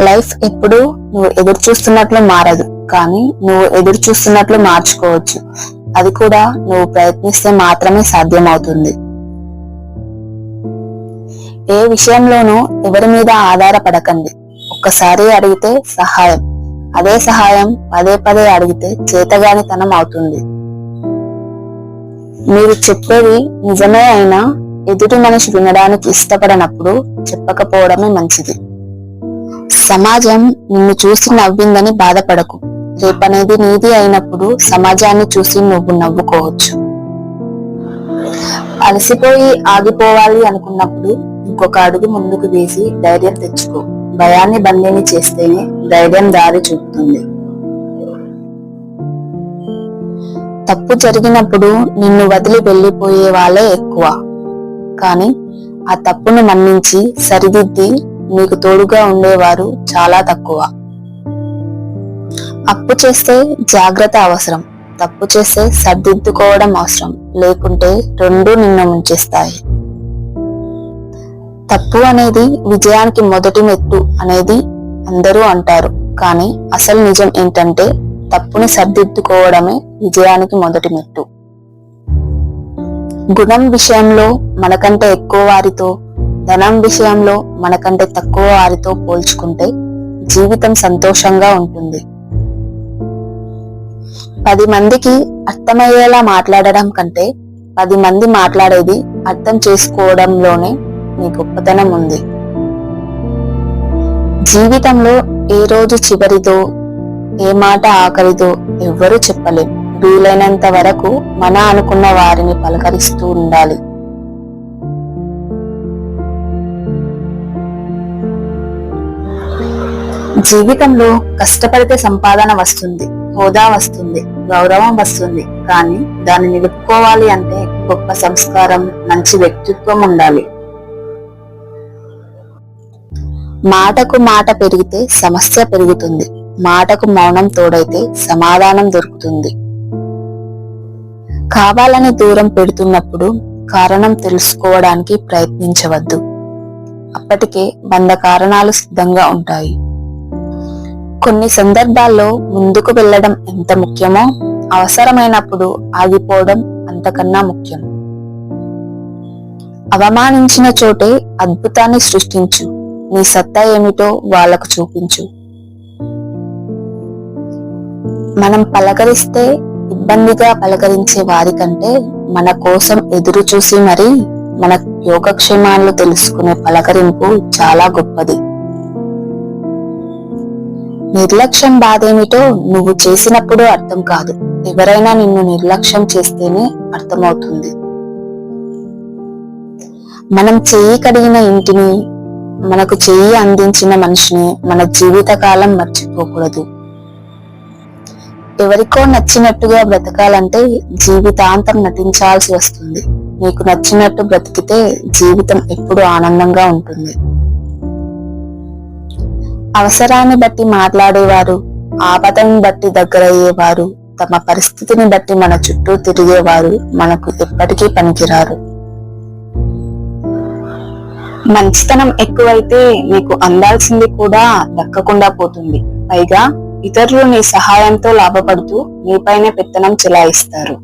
Life ఎప్పుడు నువ్వు ఎదురు చూస్తున్నట్లు మారదు, కానీ నువ్వు ఎదురు చూస్తున్నట్లు మార్చుకోవచ్చు. అది కూడా నువ్వు ప్రయత్నిస్తే మాత్రమే సాధ్యమవుతుంది. ఏ విషయంలోనూ ఎవరి మీద ఆధారపడకండి. ఒక్కసారి అడిగితే సహాయం, అదే సహాయం పదే పదే అడిగితే చేతగానితనం అవుతుంది. మీరు చెప్పేది నిజమే అయినా ఎదుటి మనిషి వినడానికి ఇష్టపడనప్పుడు చెప్పకపోవడమే మంచిది. సమాజం నిన్ను చూసి నవ్విందని బాధపడకు. రేపనేది నీది అయినప్పుడు సమాజాన్ని చూసి నువ్వు నవ్వుకోవచ్చు. అలసిపోయి ఆగిపోవాలి అనుకున్నప్పుడు ఇంకొక అడుగు ముందుకు వేసి ధైర్యం తెచ్చుకో. భయాన్ని బందీని చేస్తేనే ధైర్యం దారి చూపుతుంది. తప్పు జరిగినప్పుడు నిన్ను వదిలి వెళ్లిపోయే వాళ్ళే ఎక్కువ, కానీ ఆ తప్పును మన్నించి సరిదిద్ది నీకు తోడుగా ఉండేవారు చాలా తక్కువ. అప్పు చేస్తే జాగ్రత్త అవసరం, తప్పు చేస్తే సర్దిద్దుకోవడం అవసరం. లేకుంటే రెండూ నిన్ను ముంచేస్తాయి. తప్పు అనేది విజయానికి మొదటి మెట్టు అనేది అందరూ అంటారు, కానీ అసలు నిజం ఏంటంటే తప్పుని సర్దిద్దుకోవడమే విజయానికి మొదటి మెట్టు. గుణం విషయంలో మనకంటే ఎక్కువ వారితో, ధనం విషయంలో మనకంటే తక్కువ వారితో పోల్చుకుంటే జీవితం సంతోషంగా ఉంటుంది. 10 మందికి అర్థమయ్యేలా మాట్లాడడం కంటే 10 మంది మాట్లాడేది అర్థం చేసుకోవడంలోనే నీ గొప్పతనం ఉంది. జీవితంలో ఏ రోజు చివరిదో, ఏ మాట ఆఖరిదో ఎవ్వరూ చెప్పలేం. వీలైనంత వరకు మన అనుకున్న వారిని పలకరిస్తూ ఉండాలి. జీవితంలో కష్టపడితే సంపాదన వస్తుంది, హోదా వస్తుంది, గౌరవం వస్తుంది. కానీ దాన్ని నిలుపుకోవాలి అంటే గొప్ప సంస్కారం, మంచి వ్యక్తిత్వం ఉండాలి. మాటకు మాట పెరిగితే సమస్య పెరుగుతుంది, మాటకు మౌనం తోడైతే సమాధానం దొరుకుతుంది. కావాలని దూరం పెడుతున్నప్పుడు కారణం తెలుసుకోవడానికి ప్రయత్నించవద్దు. అప్పటికే 100 కారణాలు సిద్ధంగా ఉంటాయి. కొన్ని సందర్భాల్లో ముందుకు వెళ్ళడం ఎంత ముఖ్యమో అవసరమైనప్పుడు ఆగిపోవడం అంతకన్నా ముఖ్యం. అవమానించిన చోటే అద్భుతాన్ని సృష్టించు. నీ సత్తా ఏమిటో వాళ్లకు చూపించు. మనం పలకరిస్తే ఇబ్బందిగా పలకరించే వారికంటే మన కోసం ఎదురు చూసి మరీ మన యోగక్షేమాలు తెలుసుకునే పలకరింపు చాలా గొప్పది. నిర్లక్ష్యం బాధేమిటో నువ్వు చేసినప్పుడు అర్థం కాదు, ఎవరైనా నిన్ను నిర్లక్ష్యం చేస్తేనే అర్థమవుతుంది. మనం చెయ్యి కడిగిన ఇంటిని, మనకు చెయ్యి అందించిన మనిషిని మన జీవితకాలం మర్చిపోకూడదు. ఎవరికో నచ్చినట్టుగా బ్రతకాలంటే జీవితాంతం నటించాల్సి వస్తుంది. నీకు నచ్చినట్టు బ్రతికితే జీవితం ఎప్పుడూ ఆనందంగా ఉంటుంది. అవసరాన్ని బట్టి మాట్లాడేవారు, ఆపదను బట్టి దగ్గరయ్యేవారు, తమ పరిస్థితిని బట్టి మన చుట్టూ తిరిగేవారు మనకు ఎప్పటికీ పనికిరారు. మంచితనం ఎక్కువైతే నీకు అందాల్సింది కూడా దక్కకుండా పోతుంది. పైగా ఇతరులు నీ సహాయంతో లాభపడుతూ నీపైనే పెత్తనం చెలాయిస్తారు.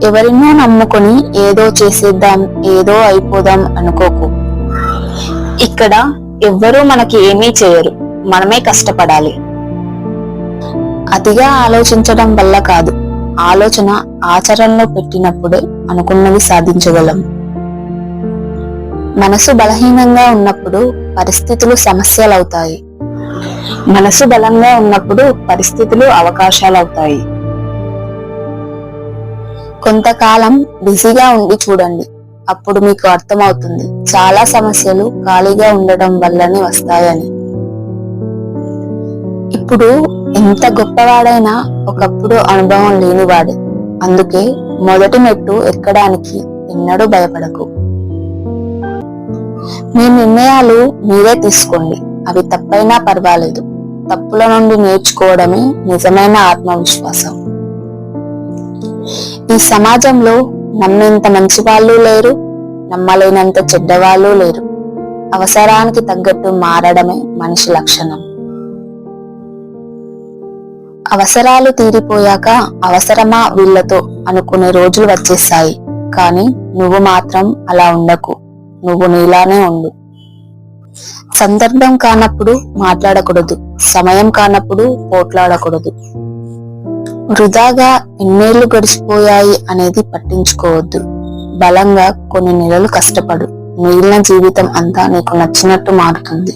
ఎవరినో నమ్ముకొని ఏదో చేసేద్దాం, ఏదో అయిపోదాం అనుకోకు. ఇక్కడ ఎవ్వరూ మనకి ఏమీ చేయరు, మనమే కష్టపడాలి. అతిగా ఆలోచించడం వల్ల కాదు, ఆలోచన ఆచరణలో పెట్టినప్పుడే అనుకున్నది సాధించగలం. మనసు బలహీనంగా ఉన్నప్పుడు పరిస్థితులు సమస్యలవుతాయి, మనసు బలంగా ఉన్నప్పుడు పరిస్థితులు అవకాశాలవుతాయి. కొంతకాలం బిజీగా ఉండి చూడండి, అప్పుడు మీకు అర్థమవుతుంది చాలా సమస్యలు ఖాళీగా ఉండడం వల్లనే వస్తాయని. ఇప్పుడు ఎంత గొప్పవాడైనా ఒకప్పుడు అనుభవం లేనివాడే. అందుకే మొదటి మెట్టు ఎక్కడానికి ఎన్నడూ భయపడకు. మీ నిర్ణయాలు మీరే తీసుకోండి, అవి తప్పైనా పర్వాలేదు. తప్పుల నుండి నేర్చుకోవడమే నిజమైన ఆత్మవిశ్వాసం. ఈ సమాజంలో నమ్మేంత మంచి వాళ్ళు లేరు, నమ్మలేనంత చెడ్డవాళ్ళు లేరు. అవసరానికి తగ్గట్టు మారడమే మనిషి లక్షణం. అవసరాలు తీరిపోయాక అవసరమా వీళ్ళతో అనుకునే రోజులు వచ్చేస్తాయి. కానీ నువ్వు మాత్రం అలా ఉండకు. నువ్వు నీలానే ఉండు. సందర్భం కానప్పుడు మాట్లాడకూడదు, సమయం కానప్పుడు పోట్లాడకూడదు. వృధాగా ఎన్నేళ్లు గడిచిపోయాయి అనేది పట్టించుకోవద్దు. బలంగా కొన్ని నెలలు కష్టపడు. మిగిలిన జీవితం అంతా నీకు నచ్చినట్టు మారుతుంది.